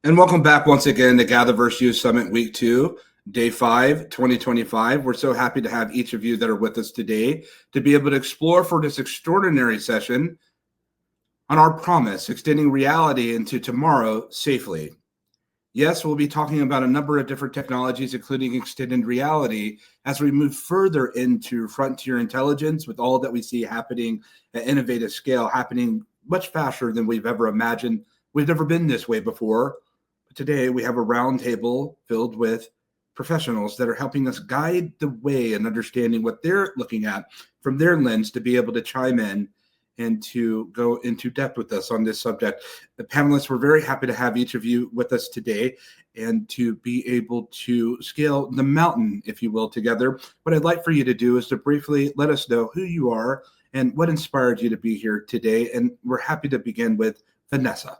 And welcome back once again to GatherVerse Youth Summit Week 2, Day 5, 2025. We're so happy to have each of you that are with us today to be able to explore for this extraordinary session on our promise, extending reality into tomorrow safely. Yes, we'll be talking about a number of different technologies, including extended reality, as we move further into frontier intelligence with all that we see happening at innovative scale, happening much faster than we've ever imagined. We've never been this way before. Today, we have a roundtable filled with professionals that are helping us guide the way and understanding what they're looking at from their lens to be able to chime in and to go into depth with us on this subject. The panelists, we're very happy to have each of you with us today and to be able to scale the mountain, if you will, together. What I'd like for you to do is to briefly let us know who you are and what inspired you to be here today. And we're happy to begin with Vanessa.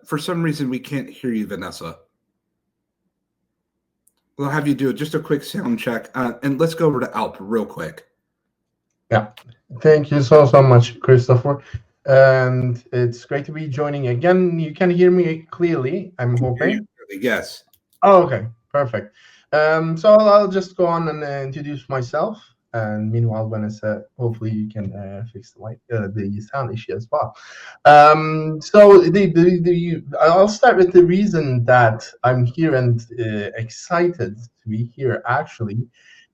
For some reason, we can't hear you, Vanessa. We'll have you do just a quick sound check. And let's go over to Alp real quick. Yeah, thank you so much, Christopher. And it's great to be joining again. You can hear me clearly, I'm hoping. Yes. Oh, okay, perfect. So I'll just go on and introduce myself. And meanwhile, Vanessa, hopefully you can fix the sound issue as well. So I'll start with the reason that I'm here and excited to be here actually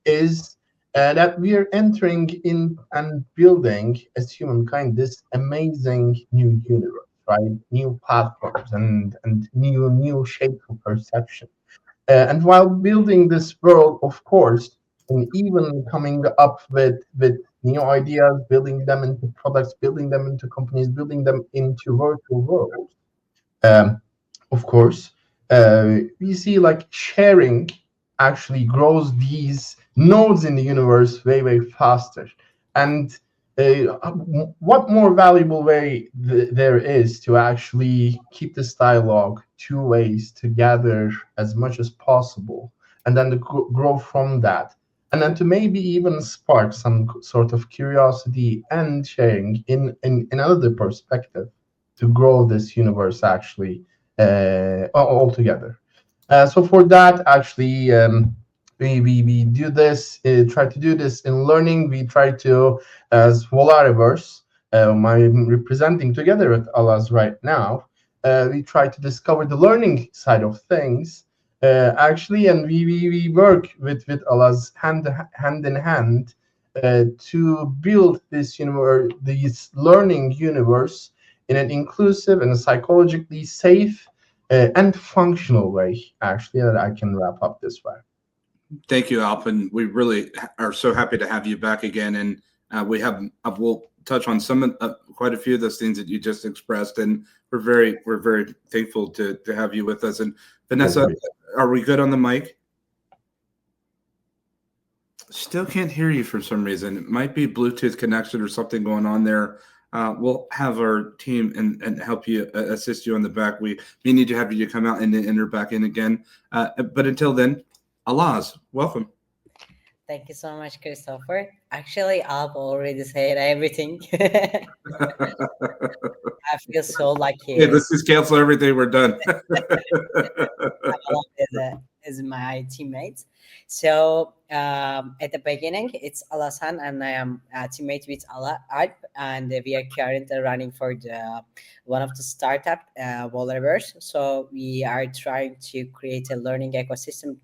is that we are entering in and building as humankind this amazing new universe, right? New platforms and new shapes of perception. And while building this world, of course, and even coming up with new ideas, building them into products, building them into companies, building them into virtual worlds, of course, we see like sharing actually grows these nodes in the universe way faster. And what more valuable way there is to actually keep this dialogue two ways to gather as much as possible and then to grow from that, and then to maybe even spark some sort of curiosity and sharing in another perspective to grow this universe actually all together. So for that, actually, we do this, try to do this in learning. We try to, as Moderator, I'm representing together with Alas right now, we try to discover the learning side of things, actually, and we work with Alas hand in hand to build this universe, this learning universe in an inclusive and psychologically safe and functional way, actually, that I can wrap up this way. Thank you, Alpin. We really are so happy to have you back again. And we'll touch on quite a few of those things that you just expressed. And we're very thankful to have you with us. And Vanessa, are we good on the mic? Still can't hear you for some reason. It might be Bluetooth connection or something going on there. We'll have our team and help you assist you on the back. We need to have you come out and enter back in again. But until then, Alaz, welcome. Thank you so much, Christopher. Actually, I've already said everything. I feel so lucky. Hey, let's just cancel everything. We're done. Is my teammates. So at the beginning, it's Alasan, and I am a teammate with Alp, and we are currently running for one of the startup, GatherVerse. So we are trying to create a learning ecosystem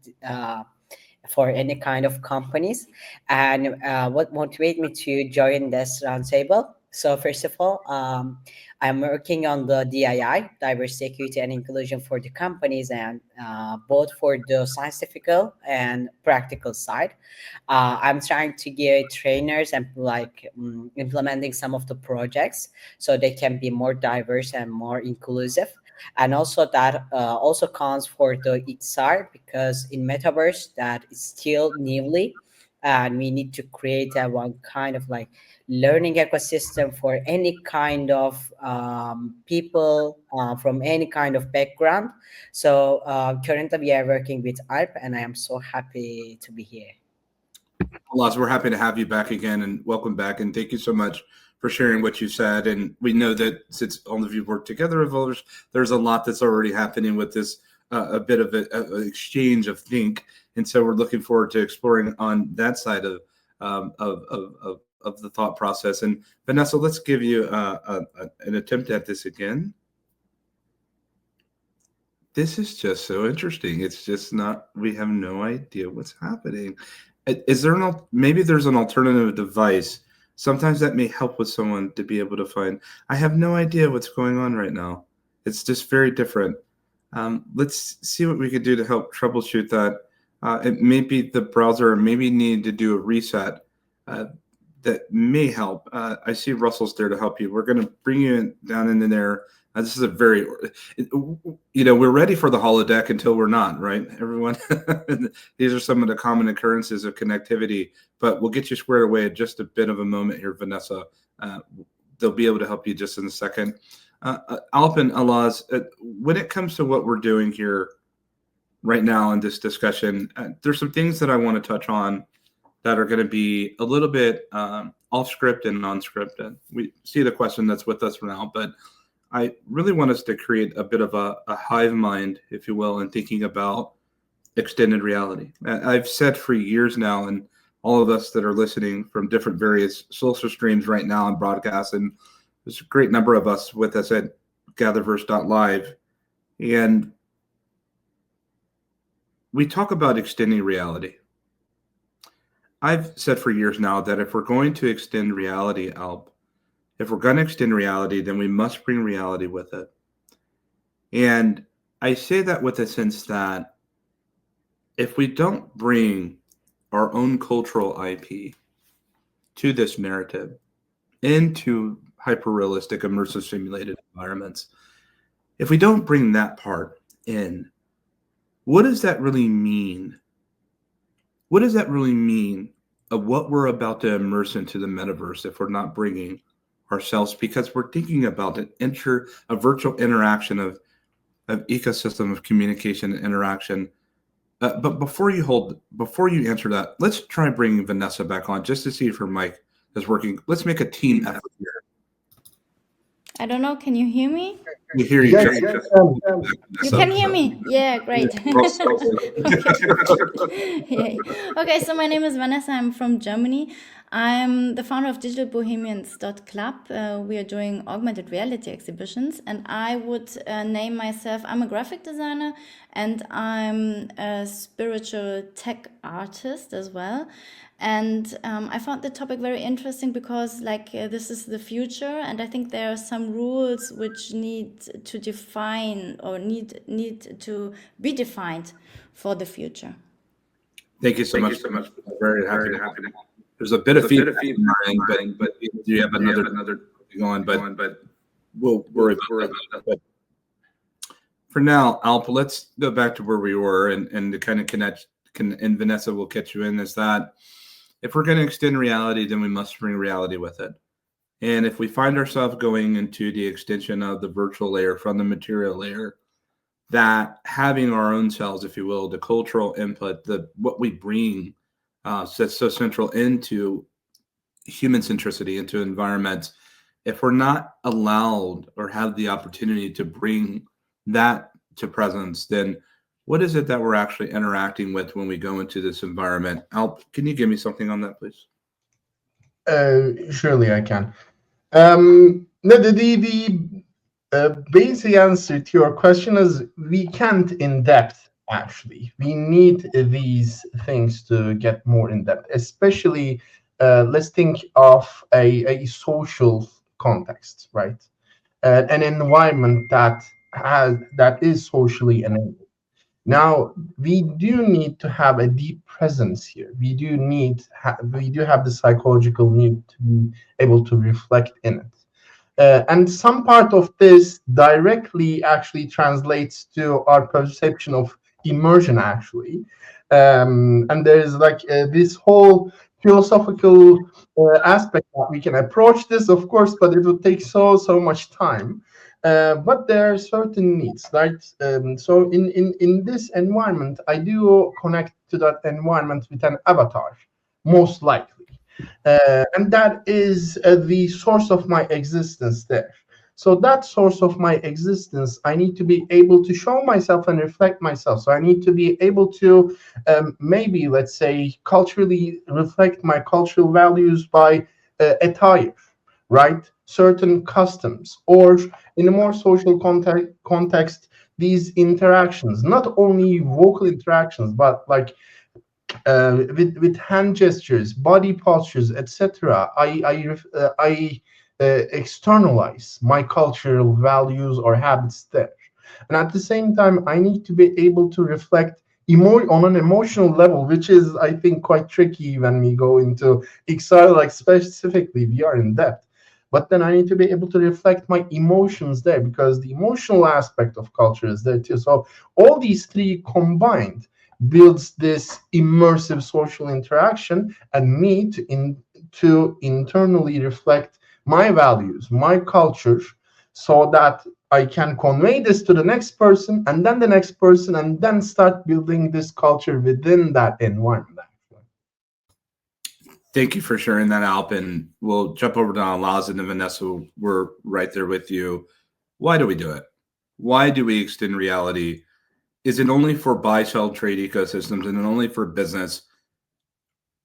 for any kind of companies. And what motivated me to join this roundtable? So first of all, I'm working on the DII, diversity, equity, and inclusion for the companies, and both for the scientific and practical side. I'm trying to give trainers and implementing some of the projects so they can be more diverse and more inclusive. And also that also counts for the side, because in metaverse that is still newly, and we need to create one kind of learning ecosystem for any kind of people from any kind of background. So currently we are working with Alp, and I am so happy to be here. Laz, we're happy to have you back again, and welcome back, and thank you so much for sharing what you said. And we know that since all of you work together with others, there's a lot that's already happening with this, a bit of an exchange of think. And so we're looking forward to exploring on that side of the thought process. And Vanessa, let's give you an attempt at this again. This is just so interesting. It's just not, we have no idea what's happening. Is there maybe there's an alternative device. Sometimes that may help with someone to be able to find, I have no idea what's going on right now. It's just very different. Let's see what we could do to help troubleshoot that. It may be the browser, maybe need to do a reset. That may help. I see Russell's there to help you. We're going to bring you down into there. This is a very, we're ready for the holodeck until we're not, right, everyone? These are some of the common occurrences of connectivity, but we'll get you squared away in just a bit of a moment here, Vanessa. They'll be able to help you just in a second. Alp and Alaz, when it comes to what we're doing here right now in this discussion, there's some things that I want to touch on that are going to be a little bit off script and non-scripted. We see the question that's with us now, but I really want us to create a bit of a hive mind, if you will, in thinking about extended reality. I've said for years now, and all of us that are listening from different various social streams right now and broadcasts, and there's a great number of us with us at GatherVerse.live, and we talk about extending reality. I've said for years now that if we're going to extend reality, Alp, if we're going to extend reality, then we must bring reality with it. And I say that with a sense that if we don't bring our own cultural IP to this narrative, into hyper-realistic, immersive, simulated environments, if we don't bring that part in, what does that really mean? What does that really mean of what we're about to immerse into the metaverse if we're not bringing ourselves, because we're thinking about a virtual interaction of ecosystem of communication and interaction. But before you answer that, let's try bringing Vanessa back on just to see if her mic is working. Let's make a team effort here. I don't know. Can you hear me? We hear you. Yes, You can hear me? Yeah, great. Yay. Okay, so my name is Vanessa. I'm from Germany. I'm the founder of digitalbohemians.club. We are doing augmented reality exhibitions, and I would name myself, I'm a graphic designer, and I'm a spiritual tech artist as well. And I found the topic very interesting because this is the future, and I think there are some rules which need to define or need to be defined for the future. Thank you so much. Very happy to have you. There's a bit of feedback in mind, but you have another going, but we'll worry about that. But for now, Alp, let's go back to where we were and to kind of connect, and Vanessa will catch you in, is that if we're going to extend reality, then we must bring reality with it. And if we find ourselves going into the extension of the virtual layer from the material layer, that having our own selves, if you will, the cultural input, what we bring that's so central into human centricity, into environments, if we're not allowed or have the opportunity to bring that to presence, then what is it that we're actually interacting with when we go into this environment? Alp, can you give me something on that, please? Surely I can. The basic answer to your question is we can't in depth, actually. We need these things to get more in depth, especially let's think of a social context, right? An environment that is socially enabled. Now, we do need to have a deep presence here. We do have the psychological need to be able to reflect in it. And some part of this directly actually translates to our perception of immersion, actually. And there's this whole philosophical aspect that we can approach this, of course, but it will take so much time. But there are certain needs, right? So in this environment, I do connect to that environment with an avatar, most likely. And that is the source of my existence there. So that source of my existence, I need to be able to show myself and reflect myself. So I need to be able to maybe, let's say, culturally reflect my cultural values by attire, right? Certain customs, or in a more social context, these interactions, not only vocal interactions, but like with hand gestures, body postures, etc. I externalize my cultural values or habits there, and at the same time, I need to be able to reflect on an emotional level, which is, I think, quite tricky when we go into XR, like specifically we are in depth. But then I need to be able to reflect my emotions there, because the emotional aspect of culture is there too. So all these three combined builds this immersive social interaction, and me to internally reflect my values, my culture, so that I can convey this to the next person, and then the next person, and then start building this culture within that environment. Thank you for sharing that, Alp. And we'll jump over to Laz and Vanessa. We're right there with you. Why do we do it? Why do we extend reality? Is it only for buy-sell trade ecosystems and only for business?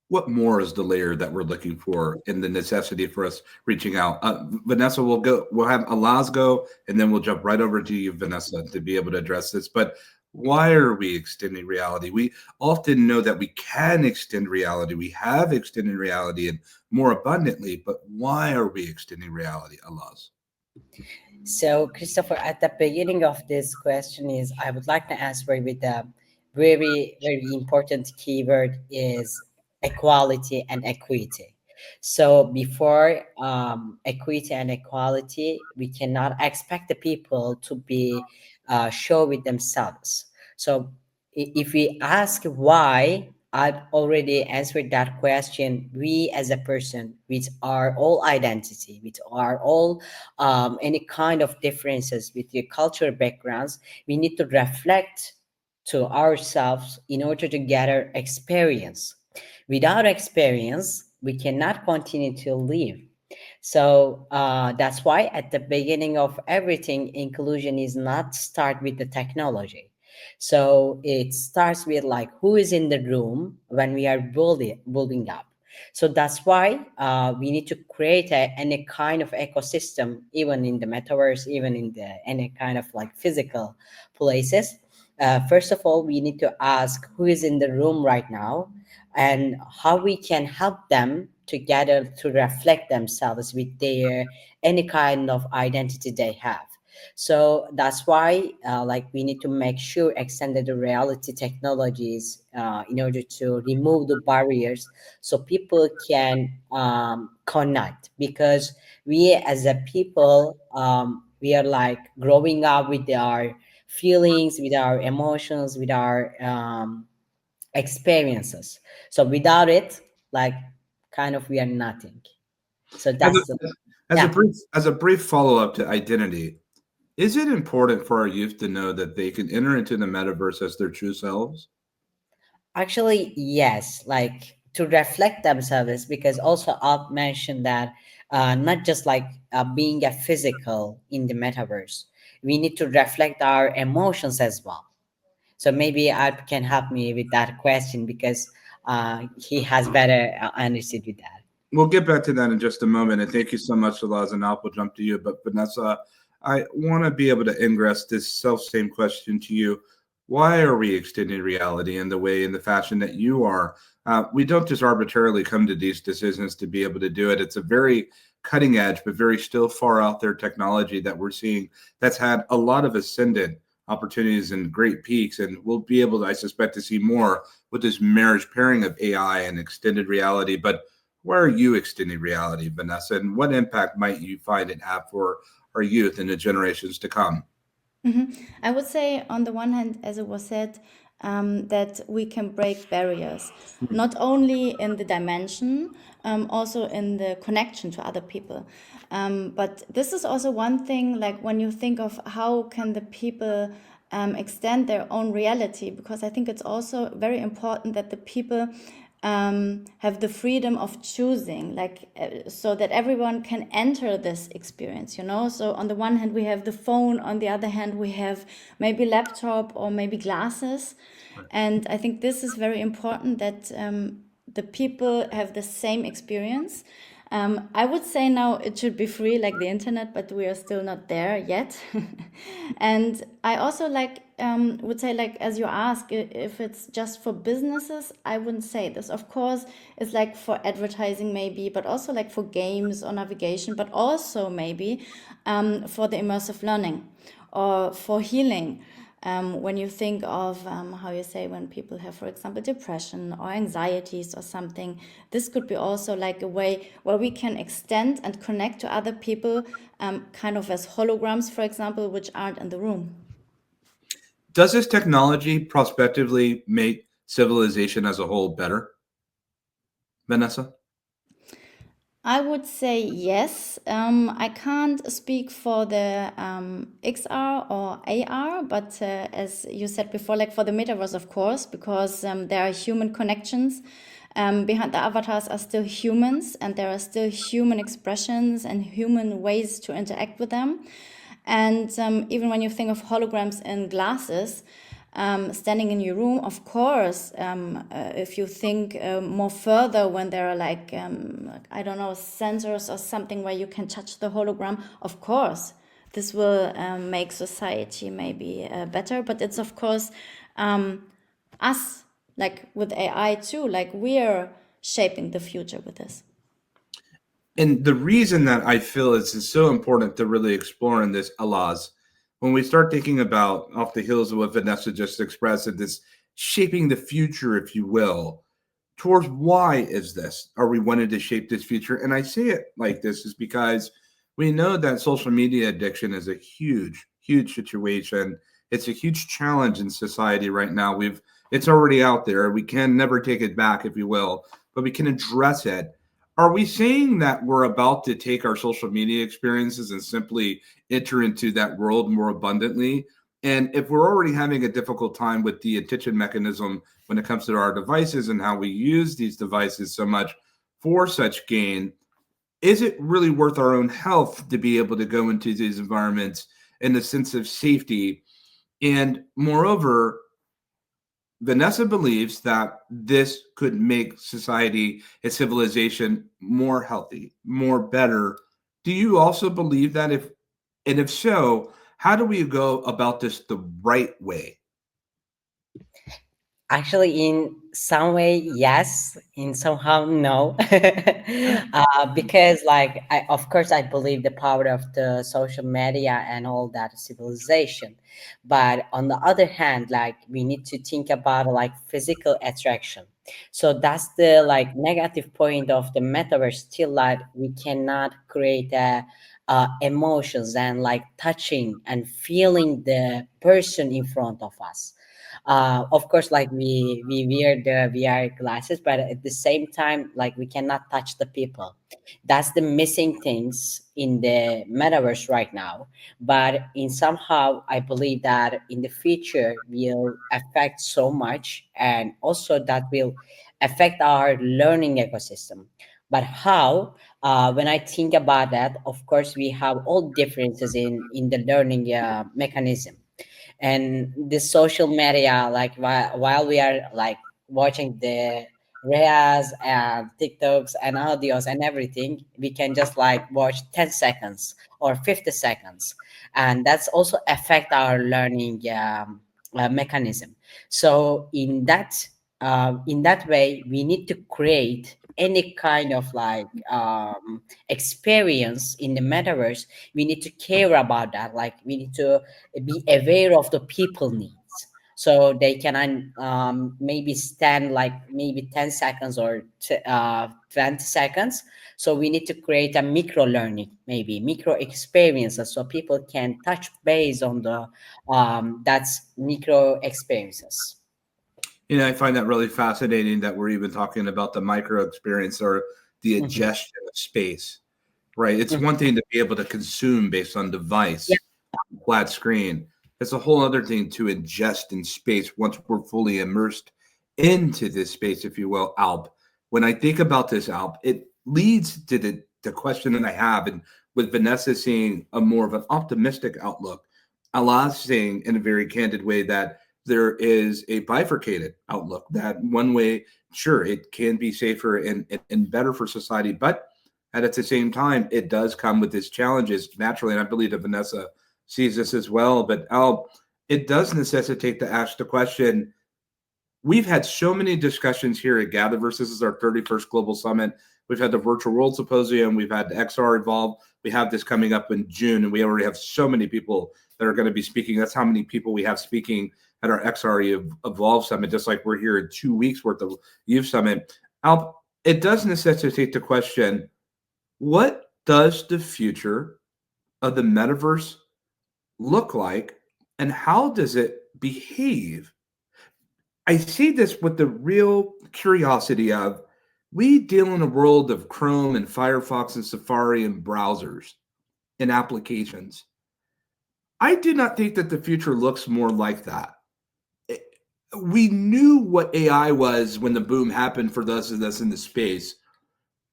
What more is the layer that we're looking for in the necessity for us reaching out? Vanessa, we'll have Alaz go, and then we'll jump right over to you, Vanessa, to be able to address this. But why are we extending reality? We often know that we can extend reality. We have extended reality and more abundantly, but why are we extending reality, Alaz? So, Christopher, at the beginning of this question is I would like to answer with a very, very important keyword is equality and equity. So before equity and equality, we cannot expect the people to be show with themselves. So if we ask why, I've already answered that question. We as a person with our all identity, with our all any kind of differences with your cultural backgrounds, we need to reflect to ourselves in order to gather experience. Without experience, we cannot continue to live. So that's why at the beginning of everything, inclusion is not start with the technology. So it starts with like who is in the room when we are building up. So that's why we need to create any kind of ecosystem, even in the metaverse, even in the any kind of like physical places. First of all, we need to ask who is in the room right now and how we can help them together to reflect themselves with their any kind of identity they have. So that's why like we need to make sure extended reality technologies in order to remove the barriers so people can connect, because we as a people we are like growing up with our feelings, with our emotions, with our experiences. So without it, like kind of we are nothing. So As that's the a, yeah. as a brief follow-up to identity, is it important for our youth to know that they can enter into the metaverse as their true selves? Actually, yes, like to reflect themselves, because also I've mentioned that not just like being a physical in the metaverse, we need to reflect our emotions as well. So maybe Art can help me with that question because he has better understood with that. We'll get back to that in just a moment. And thank you so much, Alaz, and Alp will jump to you. But Vanessa, I want to be able to ingress this self-same question to you. Why are we extending reality in the way, in the fashion that you are? We don't just arbitrarily come to these decisions to be able to do it. It's a very cutting edge, but very still far out there technology that we're seeing that's had a lot of ascendant opportunities and great peaks. And we'll be able to, I suspect, to see more with this marriage pairing of AI and extended reality. But where are you extending reality, Vanessa, and what impact might you find it have for our youth and the generations to come? I would say, on the one hand, as it was said, that we can break barriers, not only in the dimension, also in the connection to other people. But this is also one thing, like when you think of how can the people extend their own reality, because I think it's also very important that the people have the freedom of choosing, like so that everyone can enter this experience, you know. So on the one hand we have the phone, on the other hand we have maybe laptop or maybe glasses. And I think this is very important, that the people have the same experience. I would say now it should be free like the internet, but we are still not there yet. And I also would say, like, as you ask, if it's just for businesses, I wouldn't say this. Of course, it's like for advertising maybe, but also like for games or navigation, but also maybe for the immersive learning or for healing. When you think of how you say, when people have, for example, depression or anxieties or something, this could be also like a way where we can extend and connect to other people, kind of as holograms, for example, which aren't in the room. Does this technology prospectively make civilization as a whole better, Vanessa? I would say yes. I can't speak for the XR or AR, but as you said before, like for the metaverse, of course, because there are human connections. Behind the avatars are still humans, and there are still human expressions and human ways to interact with them. And even when you think of holograms in glasses, standing in your room, of course, if you think more further, when there are like, I don't know, sensors or something where you can touch the hologram, of course, this will make society maybe better. But it's, of course, us, like with AI too, like we're shaping the future with this. And the reason that I feel it's so important to really explore in this, Alaz, when we start thinking about, off the heels of what Vanessa just expressed, that this shaping the future, if you will, towards why is this? Are we wanting to shape this future? And I say it like this is because we know that social media addiction is a huge, huge situation. It's a huge challenge in society right now. It's already out there. We can never take it back, if you will, but we can address it. Are we saying that we're about to take our social media experiences and simply enter into that world more abundantly? And if we're already having a difficult time with the attention mechanism when it comes to our devices and how we use these devices so much for such gain, is it really worth our own health to be able to go into these environments in a sense of safety? And moreover, Vanessa believes that this could make society and civilization more healthy, more better. Do you also believe that? If so, how do we go about this the right way? Actually, in some way, yes. In somehow, no. Because, like, of course, I believe the power of the social media and all that civilization. But on the other hand, like, we need to think about like physical attraction. So that's the like negative point of the metaverse. Still, like, we cannot create emotions and like touching and feeling the person in front of us. Of course, like we wear the VR glasses, but at the same time, like we cannot touch the people. That's the missing things in the metaverse right now. But in somehow, I believe that in the future will affect so much, and also that will affect our learning ecosystem. But how? When I think about that, of course, we have all differences in the learning mechanism. And the social media, like while we are like watching the reels and TikToks and audios and everything, we can just like watch 10 seconds or 50 seconds, and that's also affect our learning mechanism. So in that way, we need to create any kind of like experience in the metaverse. We need to care about that. Like we need to be aware of the people needs, so they can maybe stand like maybe 10 seconds or 20 seconds. So we need to create a micro learning, maybe micro experiences, so people can touch base on the that's micro experiences. I find that really fascinating that we're even talking about the micro experience or the Mhm. ingestion of space, right? It's Mhm. one thing to be able to consume based on Yeah. device, flat screen. It's a whole other thing to ingest in space once we're fully immersed into this space, if you will, Alp. When I think about this, Alp, it leads to the question that I have, and with Vanessa seeing a more of an optimistic outlook, Alas saying in a very candid way that there is a bifurcated outlook, that one way, sure, it can be safer and better for society, but at the same time, it does come with its challenges naturally. And I believe that Vanessa sees this as well. But Al, it does necessitate to ask the question. We've had so many discussions here at GatherVerse. This is our 31st Global Summit. We've had the Virtual World Symposium. We've had XR Evolve. We have this coming up in June, and we already have so many people that are going to be speaking. That's how many people we have speaking at our XR Evolve Summit, just like we're here in 2 weeks worth of Youth Summit. Al, it does necessitate the question, what does the future of the metaverse look like, and how does it behave? I see this with the real curiosity of, we deal in a world of Chrome and Firefox and Safari and browsers and applications. I do not think that the future looks more like that. We knew what AI was when the boom happened for those of us in the space,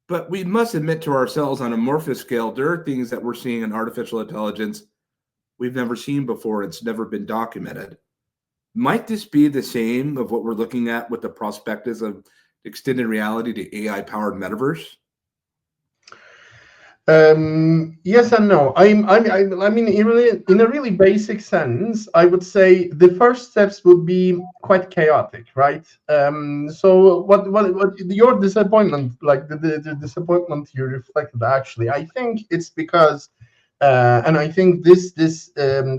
but we must admit to ourselves on a morpho scale, there are things that we're seeing in artificial intelligence we've never seen before. It's never been documented. Might this be the same of what we're looking at with the prospectus of extended reality, the AI-powered metaverse? Yes and no. I mean, in a really basic sense, I would say the first steps would be quite chaotic, right? So what your disappointment, like the disappointment you reflected, actually, I think it's because, and I think this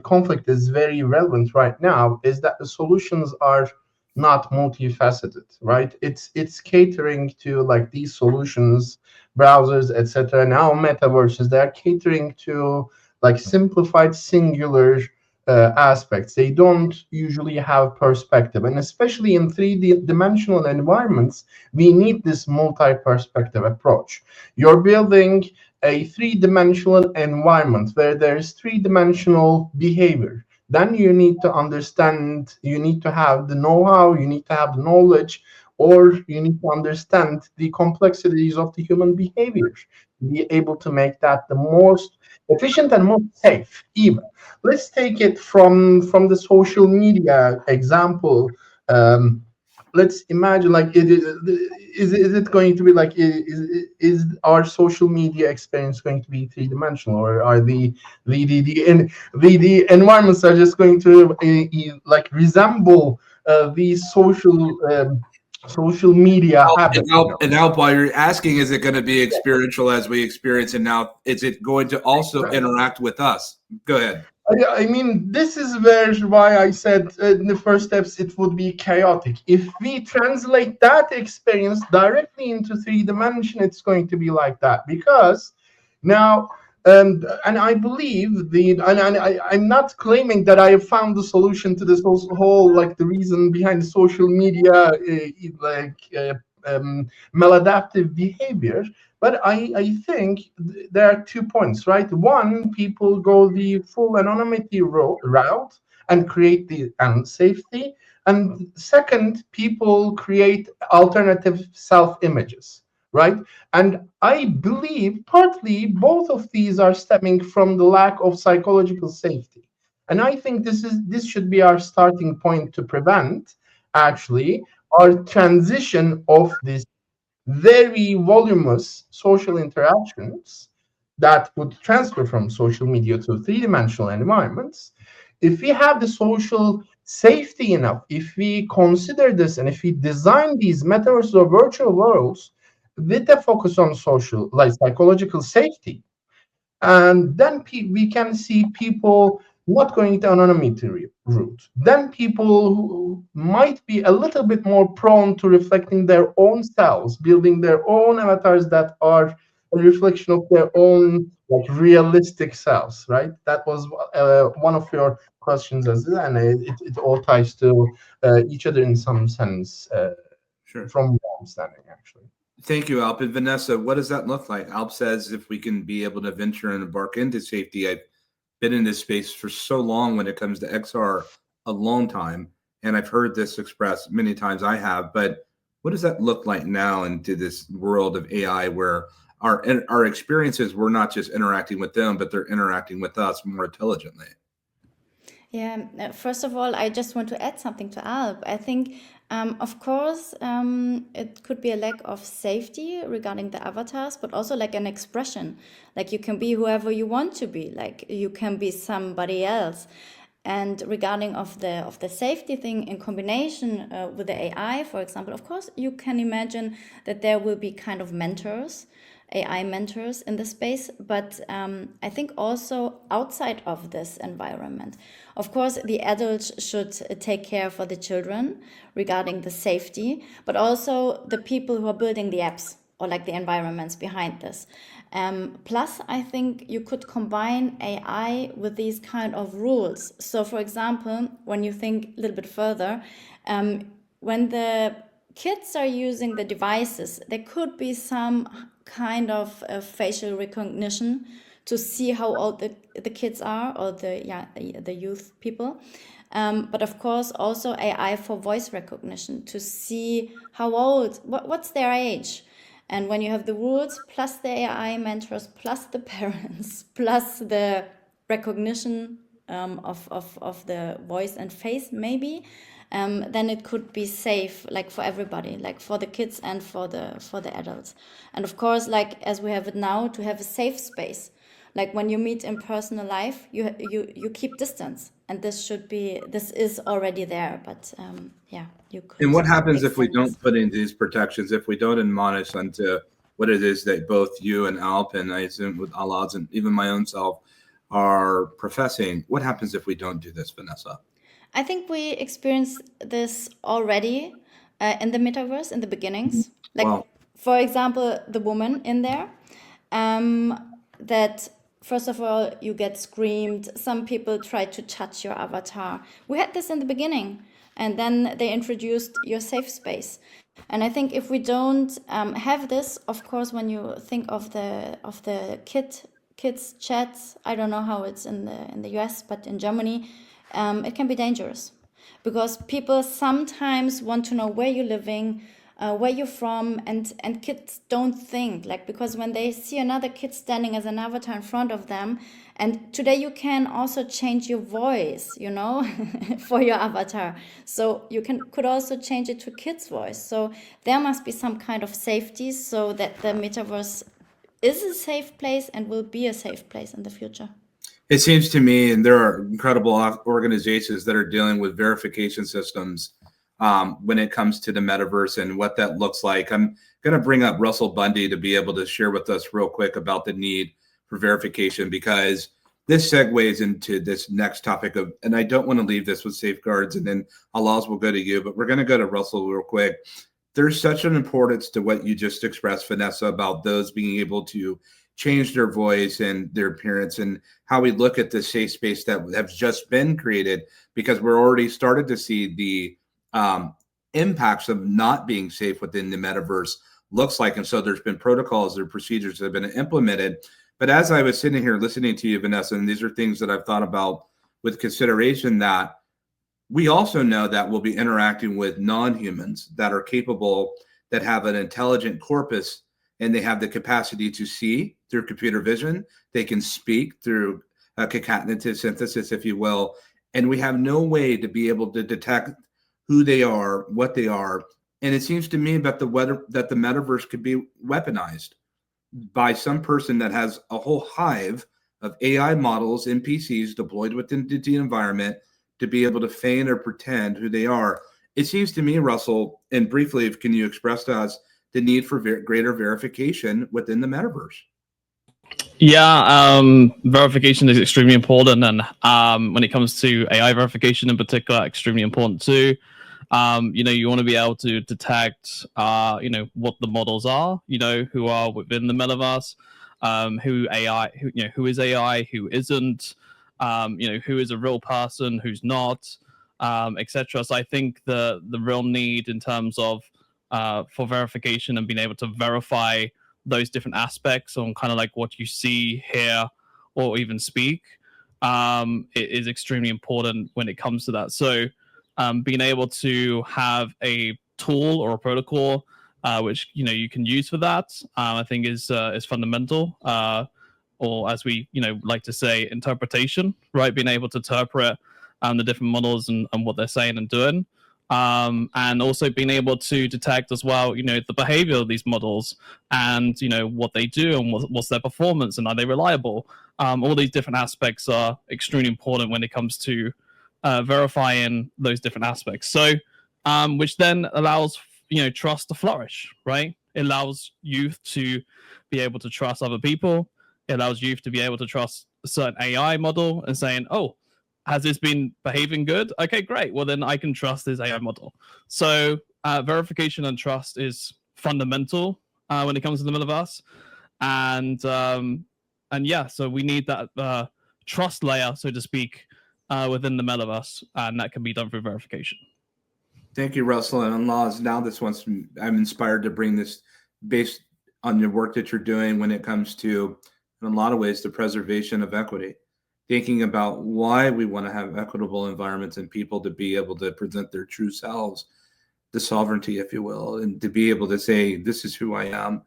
conflict is very relevant right now, is that the solutions are not multifaceted, right? It's catering to like these solutions, browsers, etc. Now metaverses, they're catering to like simplified singular aspects. They don't usually have perspective, and especially in 3D-dimensional environments, we need this multi-perspective approach. You're building a 3D-dimensional environment where there's 3D-dimensional behavior. Then you need to understand, you need to have the know-how, you need to have the knowledge, or you need to understand the complexities of the human behavior to be able to make that the most efficient and most safe. Even let's take it from the social media example. Let's imagine, like, is it going to be like, is our social media experience going to be 3-dimensional, or are the environments are just going to like resemble these social media habits? And now, while you're asking, is it going to be experiential as we experience it now? Is it going to also interact with us? Go ahead. I mean, this is why I said in the first steps it would be chaotic. If we translate that experience directly into 3D, it's going to be like that, because now, and I believe I'm not claiming that I have found the solution to this whole like the reason behind social media maladaptive behavior. But I think there are 2 points, right? One, people go the full anonymity route and create the safety. And second, people create alternative self-images, right? And I believe partly both of these are stemming from the lack of psychological safety. And I think this should be our starting point to prevent, actually, our transition of this very voluminous social interactions that would transfer from social media to 3-dimensional environments. If we have the social safety enough, if we consider this, and if we design these metaverses or virtual worlds with a focus on social, like psychological safety, and then we can see people not going the anonymity route. Then people who might be a little bit more prone to reflecting their own selves, building their own avatars that are a reflection of their own like realistic selves, right? That was one of your questions, and it all ties to each other in some sense, Sure. From my understanding, actually. Thank you, Alp. And Vanessa, what does that look like? Alp says if we can be able to venture and embark into safety. I've been in this space for so long when it comes to XR, a long time. and I've heard this expressed many times, I have, but what does that look like now into this world of AI where our experiences, we're not just interacting with them, but they're interacting with us more intelligently? Yeah, first of all, I just want to add something to Alp. I think, of course, it could be a lack of safety regarding the avatars, but also like an expression. Like you can be whoever you want to be, like you can be somebody else. And regarding of the safety thing in combination with the AI, for example, of course, you can imagine that there will be kind of mentors, AI mentors in the space, but I think also outside of this environment. Of course, the adults should take care for the children regarding the safety, but also the people who are building the apps or like the environments behind this. Plus, I think you could combine AI with these kind of rules. So, for example, when you think a little bit further, when the kids are using the devices, there could be some kind of facial recognition to see how old the kids are or the youth people. But of course, also AI for voice recognition to see how old, what's their age. And when you have the rules, plus the AI mentors, plus the parents, plus the recognition of the voice and face, maybe, then it could be safe, like for everybody, like for the kids and for the adults. And of course, like as we have it now, to have a safe space. Like when you meet in personal life, you keep distance, and this is already there. But yeah, you could. And what happens if we extend this. don't put in these protections, if we don't admonish onto what it is that both you and Alp, and I assume with Alaz and even my own self, are professing? What happens if we don't do this, Vanessa? I think we experienced this already in the metaverse in the beginnings. Like, Wow. for example, the woman in there, that first of all, you get screamed. Some people try to touch your avatar. We had this in the beginning, and then they introduced your safe space. And I think if we don't have this, of course, when you think of the kids chats, I don't know how it's in the US, but in Germany, it can be dangerous because people sometimes want to know where you're living, where you're from, and kids don't think, like, because when they see another kid standing as an avatar in front of them, and today you can also change your voice, you know, for your avatar, so you could also change it to kids' voice. So there must be some kind of safety so that the metaverse is a safe place and will be a safe place in the future. It seems to me, and there are incredible organizations that are dealing with verification systems when it comes to the metaverse and what that looks like. I'm going to bring up Russell Bundy to be able to share with us real quick about the need for verification, because this segues into this next topic of, and I don't want to leave this with safeguards, and then Alaz will go to you, but we're going to go to Russell real quick. There's such an importance to what you just expressed, Vanessa, about those being able to change their voice and their appearance, and how we look at the safe space that has just been created, because we're already started to see the impacts of not being safe within the metaverse looks like. And so there's been protocols or procedures that have been implemented. But as I was sitting here listening to you, Vanessa, and these are things that I've thought about with consideration, that we also know that we'll be interacting with non-humans that are capable, that have an intelligent corpus, and they have the capacity to see through computer vision. They can speak through concatenative synthesis, if you will. And we have no way to be able to detect who they are, what they are. And it seems to me that the metaverse could be weaponized by some person that has a whole hive of AI models, NPCs deployed within the environment to be able to feign or pretend who they are. It seems to me, Russell, and briefly, can you express to us the need for greater verification within the metaverse? Yeah, verification is extremely important, and when it comes to AI verification in particular, extremely important too. You want to be able to detect, what the models are, who are within the metaverse, who is AI, who isn't, who is a real person, who's not, etc. So I think the real need in terms of for verification and being able to verify those different aspects on kind of like what you see, hear, or even speak, it is extremely important when it comes to that. So being able to have a tool or a protocol which you can use for that, I think is fundamental. Or as we like to say, interpretation, right? Being able to interpret the different models and what they're saying and doing. And also being able to detect as well, the behavior of these models and, what they do and what's their performance and are they reliable. All these different aspects are extremely important when it comes to verifying those different aspects. So, which then allows, trust to flourish, right? It allows youth to be able to trust other people. It allows youth to be able to trust a certain AI model and saying, oh, has this been behaving good? Okay, great. Well, then I can trust this AI model. So verification and trust is fundamental when it comes to the metaverse. And yeah, so we need that trust layer, so to speak, within the metaverse, and that can be done through verification. Thank you, Russell. And Laws, now I'm inspired to bring this based on the work that you're doing when it comes to, in a lot of ways, the preservation of equity. Thinking about why we want to have equitable environments and people to be able to present their true selves, the sovereignty, if you will, and to be able to say, this is who I am.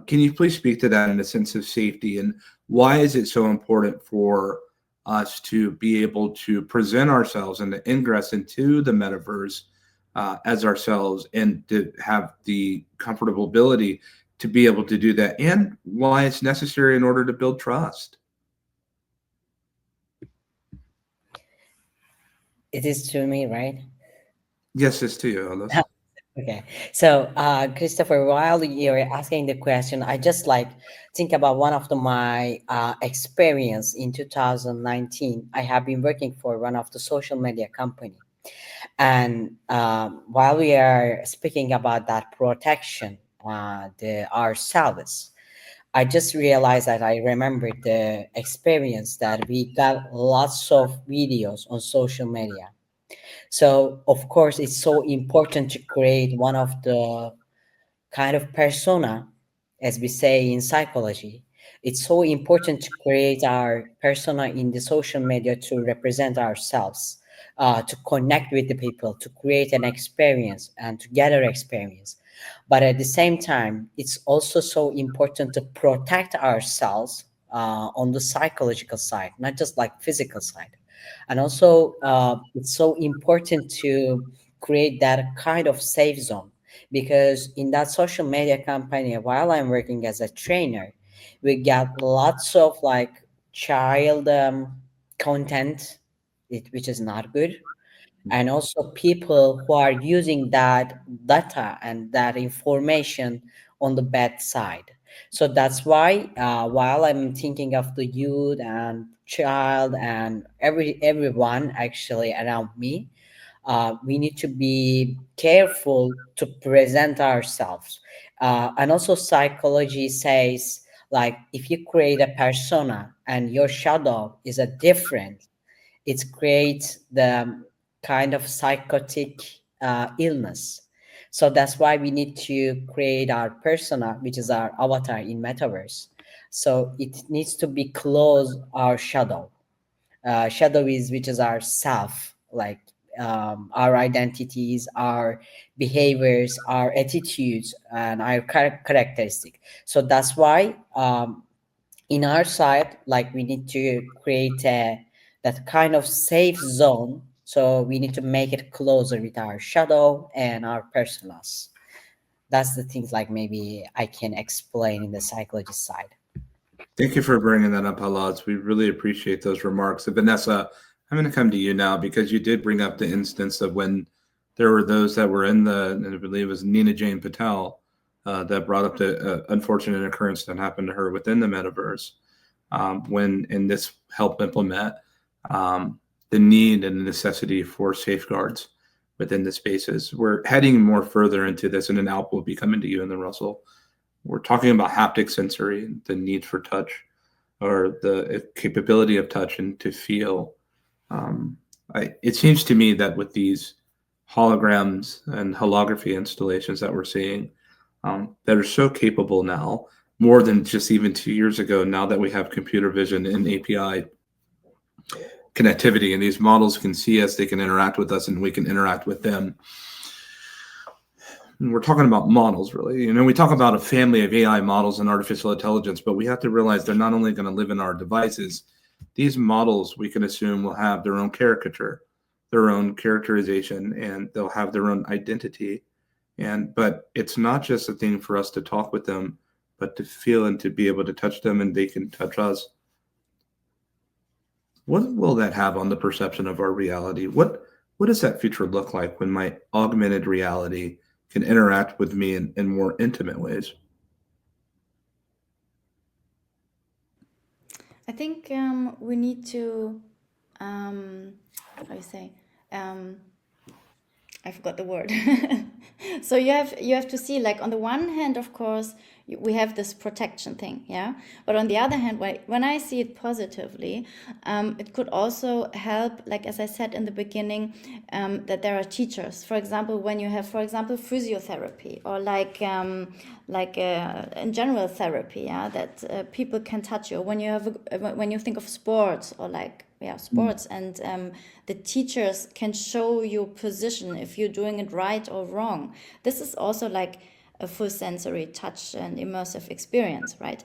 Can you please speak to that in a sense of safety? And why is it so important for us to be able to present ourselves and to ingress into the metaverse as ourselves and to have the comfortable ability to be able to do that, and why it's necessary in order to build trust? It is to me, right? Yes, it's to you, Alice. Okay. So, Christopher, while you're asking the question, I just think about one of my experience in 2019. I have been working for one of the social media company. And while we are speaking about that protection, our service, I just realized that I remembered the experience that we got lots of videos on social media. So of course, it's so important to create one of the kind of persona, as we say in psychology. It's so important to create our persona in the social media to represent ourselves, to connect with the people, to create an experience and to gather experience. But at the same time, it's also so important to protect ourselves on the psychological side, not just like physical side. And also, it's so important to create that kind of safe zone, because in that social media company, while I'm working as a trainer, we got lots of child content, which is not good, and also people who are using that data and that information on the bad side. So that's why, while I'm thinking of the youth and child and everyone actually around me, we need to be careful to present ourselves. And also psychology says, if you create a persona and your shadow is a different, it creates the kind of psychotic illness. So that's why we need to create our persona, which is our avatar in metaverse. So it needs to be close our shadow. Shadow is which is our self, our identities, our behaviors, our attitudes, and our characteristic. So that's why in our side, we need to create that kind of safe zone. So we need to make it closer with our shadow and our personas. That's the things maybe I can explain in the psychology side. Thank you for bringing that up, Halaz. We really appreciate those remarks. And Vanessa, I'm going to come to you now because you did bring up the instance of when there were those that were in and I believe it was Nina Jane Patel, that brought up the unfortunate occurrence that happened to her within the metaverse, and this helped implement the need and the necessity for safeguards within the spaces. We're heading more further into this, and an Alp will be coming to you and then Russell. We're talking about haptic sensory, the need for touch, or the capability of touch and to feel. It seems to me that with these holograms and holography installations that we're seeing, that are so capable now, more than just even 2 years ago, now that we have computer vision and API connectivity, and these models can see us, they can interact with us, and we can interact with them. And we're talking about models, really. You know, we talk about a family of AI models and artificial intelligence, but we have to realize they're not only going to live in our devices. These models, we can assume, will have their own caricature, their own characterization, and they'll have their own identity. But it's not just a thing for us to talk with them, but to feel and to be able to touch them, and they can touch us. What will that have on the perception of our reality? What does that future look like when my augmented reality can interact with me in more intimate ways? I think we need to, how do you say? I forgot the word. So you have to see, like, on the one hand, of course, we have this protection thing, yeah. But on the other hand, when I see it positively, it could also help, like as I said in the beginning, that there are teachers. For example, when you have, for example, physiotherapy, or like in general therapy, yeah, that people can touch you. When you think of sports, or sports, and the teachers can show you position if you're doing it right or wrong. This is also like a full sensory touch and immersive experience, right?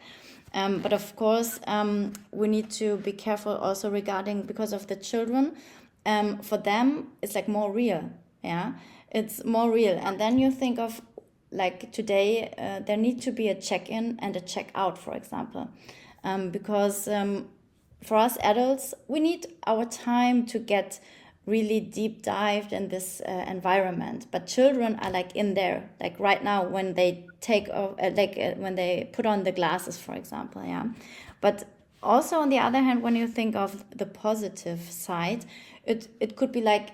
But of course, we need to be careful also regarding, because of the children, for them it's like more real, yeah, it's more real. And then you think of, like, today there need to be a check-in and a check-out, for example, because for us adults, we need our time to get really deep dived in this environment. But children are like in there, like right now when they take off, when they put on the glasses, for example, yeah. But also on the other hand, when you think of the positive side, it could be like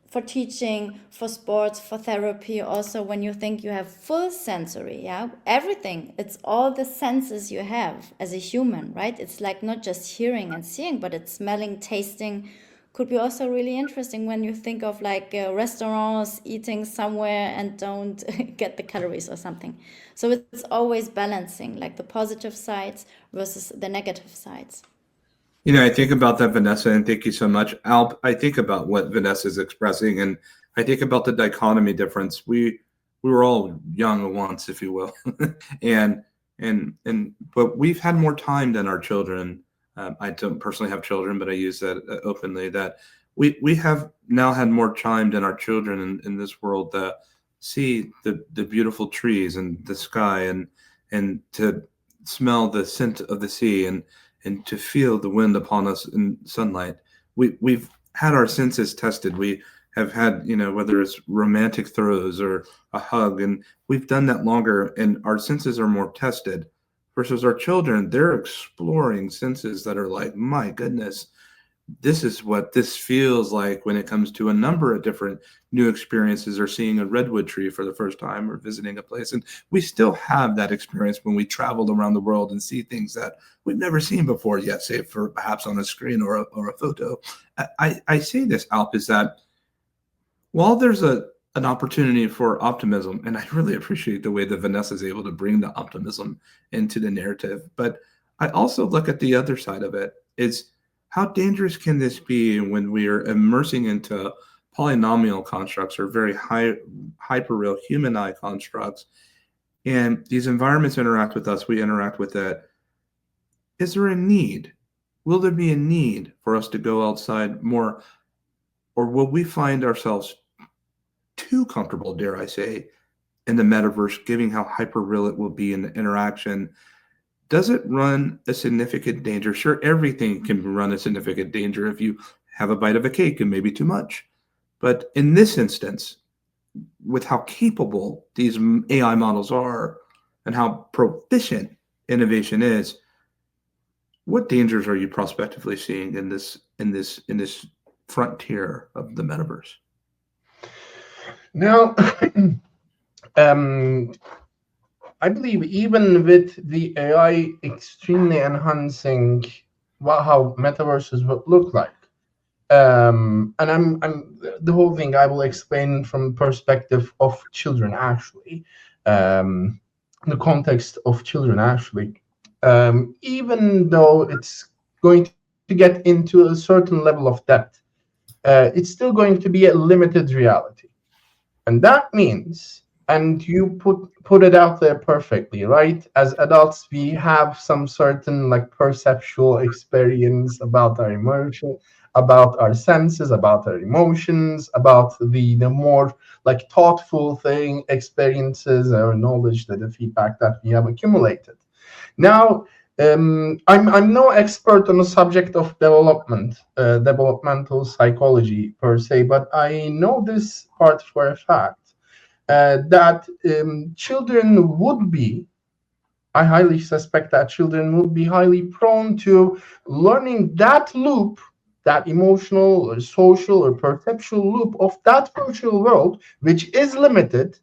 for teaching, for sports, for therapy. Also, when you think you have full sensory, yeah, everything, it's all the senses you have as a human, right? It's like not just hearing and seeing, but it's smelling, tasting. Could be also really interesting when you think of like restaurants, eating somewhere and don't get the calories or something. So it's always balancing, like the positive sides versus the negative sides. You know, I think about that, Vanessa, and thank you so much. Alp, I think about what Vanessa is expressing, and I think about the dichotomy difference. We were all young once, if you will, but we've had more time than our children. I don't personally have children, but I use that openly, that we have now had more time than our children in this world to see the beautiful trees and the sky, and to smell the scent of the sea, and to feel the wind upon us in sunlight. We've had our senses tested. We have had, you know, whether it's romantic throes or a hug, and we've done that longer, and our senses are more tested. Versus our children, they're exploring senses that are like, my goodness, this is what this feels like when it comes to a number of different new experiences, or seeing a redwood tree for the first time, or visiting a place. And we still have that experience when we travel around the world and see things that we've never seen before yet, save for perhaps on a screen or a photo. I say this, Alp, is that while there's an opportunity for optimism, and I really appreciate the way that Vanessa is able to bring the optimism into the narrative, but I also look at the other side of it, is how dangerous can this be when we are immersing into polynomial constructs, or very hyperreal human eye constructs, and these environments interact with us, we interact with it. Is there a need? Will there be a need for us to go outside more, or will we find ourselves too comfortable, dare I say, in the metaverse, given how hyperreal it will be in the interaction? Does it run a significant danger? Sure, everything can run a significant danger if you have a bite of a cake and maybe too much. But in this instance, with how capable these AI models are and how proficient innovation is, what dangers are you prospectively seeing in this frontier of the metaverse? Now, I believe even with the AI extremely enhancing how metaverses would look like, and I'm the whole thing I will explain from perspective of children, actually, the context of children, actually. Even though it's going to to get into a certain level of depth, it's still going to be a limited reality. And that means, and you put it out there perfectly, right? As adults, we have some certain like perceptual experience about our emotion, about our senses, about our emotions, about the more like thoughtful thing, experiences or knowledge, that the feedback that we have accumulated. Now, I'm no expert on the subject of developmental psychology per se, but I know this part for a fact, that children would be, I highly suspect that children would be highly prone to learning that loop, that emotional or social or perceptual loop of that virtual world, which is limited,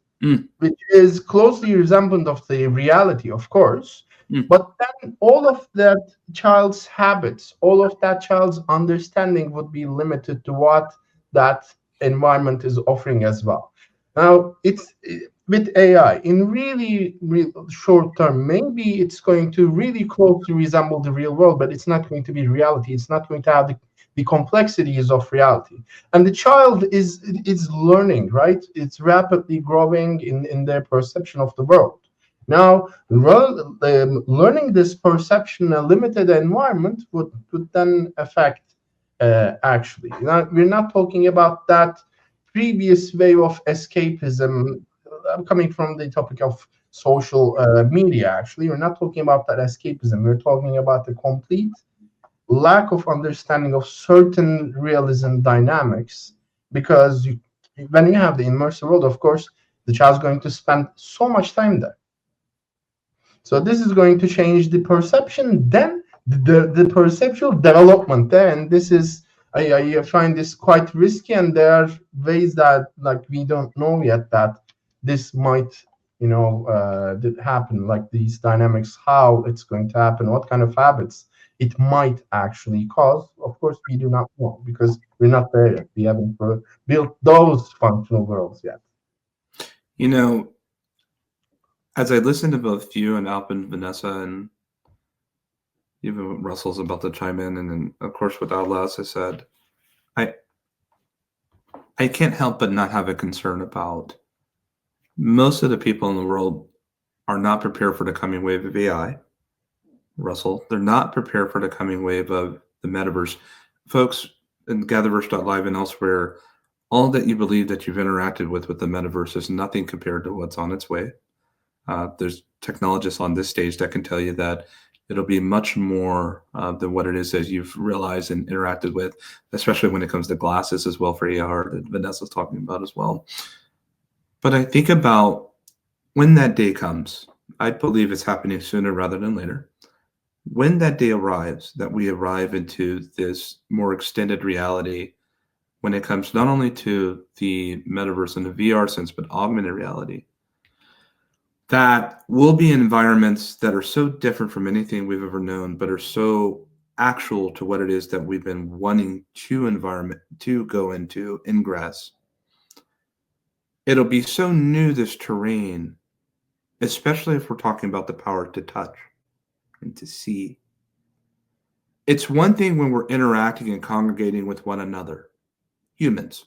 which is closely resemblant of the reality, of course. But then all of that child's habits, all of that child's understanding would be limited to what that environment is offering as well. Now, it's with AI in really short term, maybe it's going to really closely resemble the real world, but it's not going to be reality. It's not going to have the complexities of reality. And the child is learning, right? It's rapidly growing in their perception of the world. Now, learning this perception in a limited environment would then affect, actually. We're not talking about that previous wave of escapism. I'm coming from the topic of social media, actually. We're not talking about that escapism. We're talking about the complete lack of understanding of certain realism dynamics, because when you have the immersive world, of course, the child's going to spend so much time there. So this is going to change the perception, then the perceptual development there. And this is, I find this quite risky, and there are ways that like we don't know yet that this might, happen, like these dynamics, how it's going to happen, what kind of habits it might actually cause. Of course, we do not know because we're not there yet. We haven't built those functional worlds yet. As I listened to both you and Alp and Vanessa, and even Russell's about to chime in, and then of course with Allah, as I said, I can't help but not have a concern about most of the people in the world are not prepared for the coming wave of AI. Russell, they're not prepared for the coming wave of the metaverse. Folks in GatherVerse.live and elsewhere, all that you believe that you've interacted with the metaverse is nothing compared to what's on its way. There's technologists on this stage that can tell you that it'll be much more than what it is that you've realized and interacted with, especially when it comes to glasses as well for AR that Vanessa's talking about as well. But I think about when that day comes, I believe it's happening sooner rather than later. When that day arrives, that we arrive into this more extended reality when it comes not only to the metaverse and the VR sense, but augmented reality, that will be environments that are so different from anything we've ever known, but are so actual to what it is that we've been wanting to go into, ingress. It'll be so new, this terrain, especially if we're talking about the power to touch and to see. It's one thing when we're interacting and congregating with one another, humans.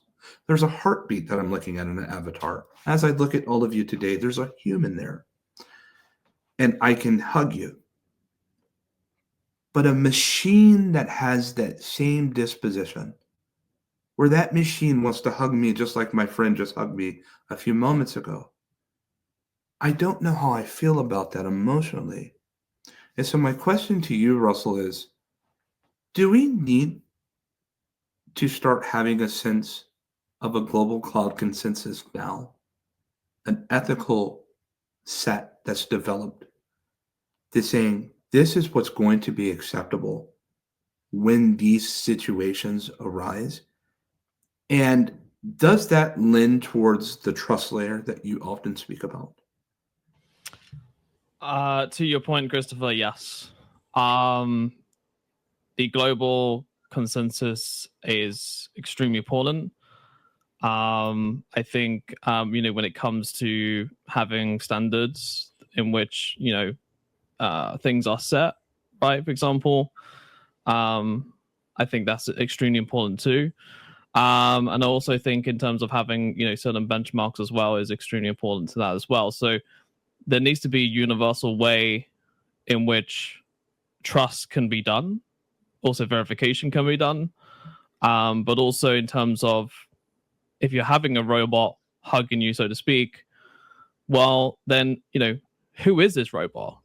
There's a heartbeat that I'm looking at in an avatar. As I look at all of you today, there's a human there. And I can hug you. But a machine that has that same disposition, where that machine wants to hug me just like my friend just hugged me a few moments ago, I don't know how I feel about that emotionally. And so my question to you, Russell, is, do we need to start having a sense of a global cloud consensus now? An ethical set that's developed to saying this is what's going to be acceptable when these situations arise? And does that lend towards the trust layer that you often speak about? To your point, Christopher, yes. The global consensus is extremely important. I think, when it comes to having standards in which, things are set, right? For example, I think that's extremely important too. And I also think in terms of having, certain benchmarks as well is extremely important to that as well. So there needs to be a universal way in which trust can be done. Also verification can be done. But also in terms of if you're having a robot hugging you, so to speak, well, then, who is this robot,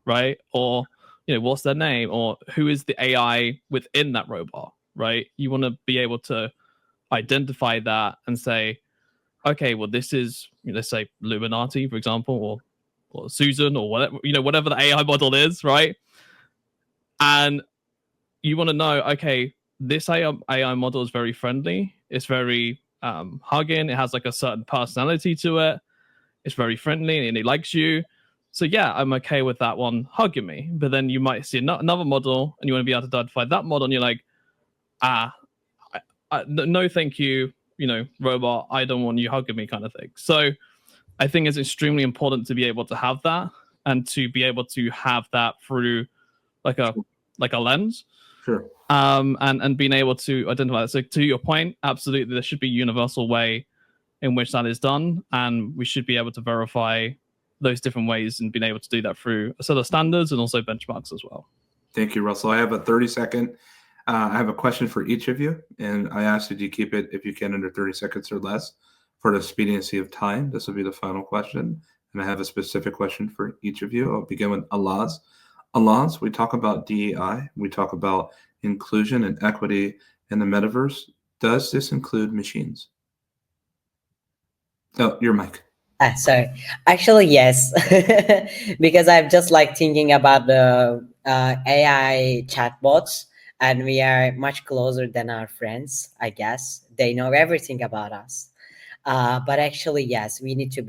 right? Or, what's their name? Or who is the AI within that robot, right? You want to be able to identify that and say, okay, well, this is, let's say Illuminati, for example, or Susan, or whatever, whatever the AI model is, right? And you want to know, okay, this AI model is very friendly. It's very hugging. It has like a certain personality to it. It's very friendly and it likes you. So yeah, I'm okay with that one hugging me. But then you might see another model and you want to be able to identify that model and you're like, no, thank you, robot. I don't want you hugging me kind of thing. So I think it's extremely important to be able to have that and to be able to have that through like a lens. Sure. And being able to identify that. So to your point, absolutely, there should be a universal way in which that is done, and we should be able to verify those different ways and being able to do that through a set of standards and also benchmarks as well. Thank you, Russell. I have a 30-second. I have a question for each of you, and I ask that you keep it, if you can, under 30 seconds or less for the expediency of time. This will be the final question, and I have a specific question for each of you. I'll begin with Alaz. Alaz, we talk about DEI. We talk about inclusion and equity in the metaverse. Does this include machines? Oh, your mic. Sorry. Actually, yes, because I'm just like thinking about the AI chatbots, and we are much closer than our friends. I guess they know everything about us. But actually, yes, we need to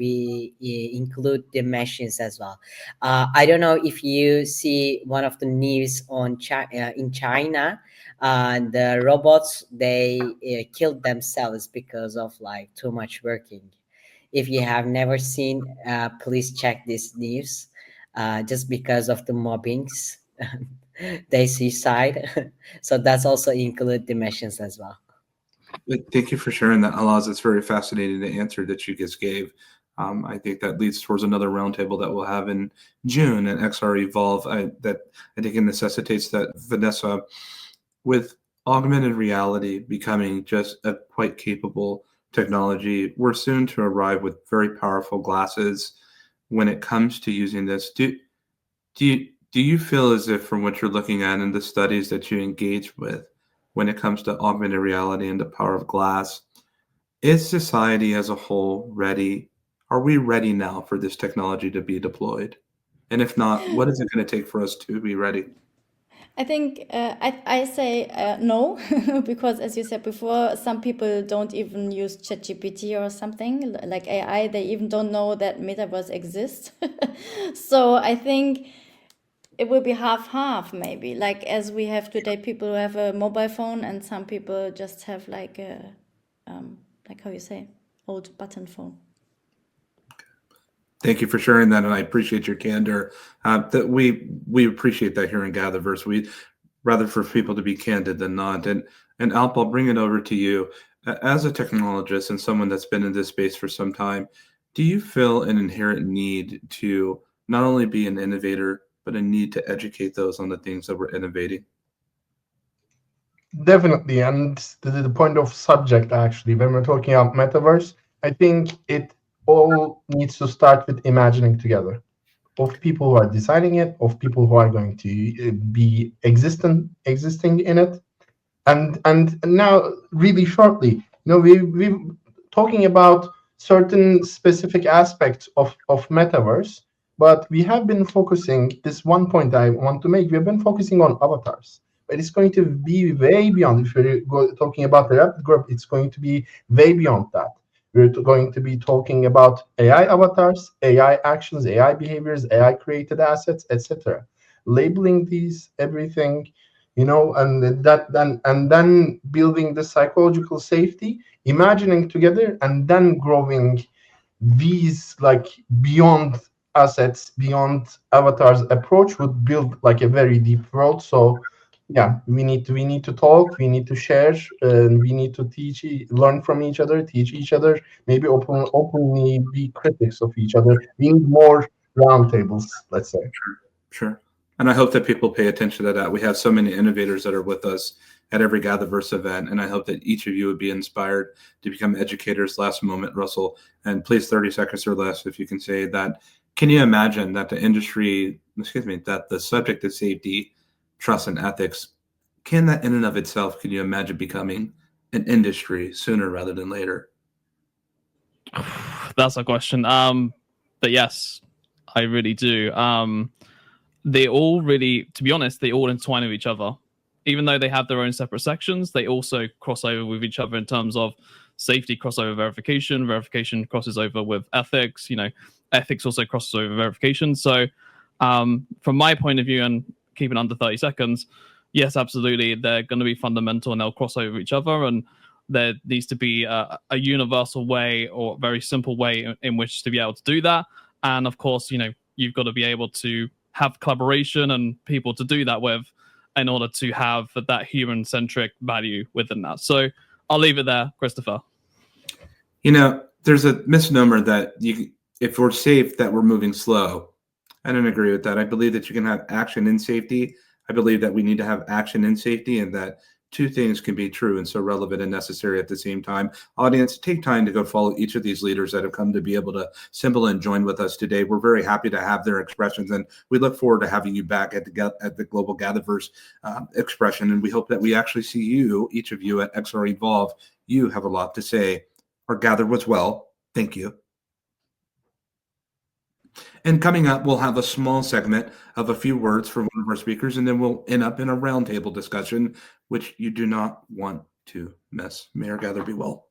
include the machines as well. I don't know if you see one of the news on in China. The robots, they killed themselves because of like too much working. If you have never seen, please check this news. Just because of the mobbings, they suicide. So that's also include the machines as well. Thank you for sharing that, Alaz. It's very fascinating, the answer that you just gave. I think that leads towards another roundtable that we'll have in June at XR Evolve. That I think it necessitates that, Vanessa, with augmented reality becoming just a quite capable technology, we're soon to arrive with very powerful glasses. When it comes to using this, do you feel as if, from what you're looking at in the studies that you engage with, when it comes to augmented reality and the power of glass, is society as a whole ready? Are we ready now for this technology to be deployed? And if not, what is it going to take for us to be ready? I think I say no, because as you said before, some people don't even use ChatGPT or something like AI. They even don't know that metaverse exists. So I think it will be half maybe, like as we have today, people who have a mobile phone and some people just have like a like how you say, old button phone. Thank you for sharing that, and I appreciate your candor. That we appreciate that here in GatherVerse. We rather for people to be candid than not. And Alp, I'll bring it over to you. As a technologist and someone that's been in this space for some time, do you feel an inherent need to not only be an innovator, but a need to educate those on the things that we're innovating? Definitely, and the point of subject, actually, when we're talking about metaverse, I think it all needs to start with imagining together, of people who are designing it, of people who are going to be existing in it, and now really shortly, we're talking about certain specific aspects of metaverse, but we have been focusing. This one point I want to make: we have been focusing on avatars. But it's going to be way beyond. If you're talking about the rapid group, it's going to be way beyond that. We're going to be talking about AI avatars, AI actions, AI behaviors, AI created assets, etc. Labeling these everything, and then building the psychological safety, imagining together, and then growing these like beyond assets, beyond avatars approach would build like a very deep world. So yeah, we need to talk, we need to share, and we need to learn from each other, teach each other, maybe openly be critics of each other. We need more roundtables, let's say. Sure. And I hope that people pay attention to that. We have so many innovators that are with us at every GatherVerse event, and I hope that each of you would be inspired to become educators. Last moment, Russell, and please 30 seconds or less if you can say that. Can you imagine that that the subject of safety, trust, and ethics, can that in and of itself, can you imagine becoming an industry sooner rather than later? That's a question. But yes, I really do. They all really, to be honest, they all entwine with each other. Even though they have their own separate sections, they also cross over with each other in terms of safety crossover verification. Verification crosses over with ethics. Ethics also crosses over verification. So, from my point of view, and keeping under 30 seconds, yes, absolutely, they're going to be fundamental and they'll cross over each other. And there needs to be a universal way or a very simple way in which to be able to do that. And of course, you've got to be able to have collaboration and people to do that with in order to have that human-centric value within that. So I'll leave it there, Christopher. There's a misnomer that if we're safe, that we're moving slow. I don't agree with that. I believe that you can have action in safety. I believe that we need to have action in safety, and that two things can be true and so relevant and necessary at the same time. Audience, take time to go follow each of these leaders that have come to be able to assemble and join with us today. We're very happy to have their expressions, and we look forward to having you back at the Global GatherVerse expression. And we hope that we actually see you, each of you, at XR Evolve. You have a lot to say. Our Gather was well. Thank you. And coming up, we'll have a small segment of a few words from one of our speakers, and then we'll end up in a roundtable discussion, which you do not want to miss. May our Gather be well.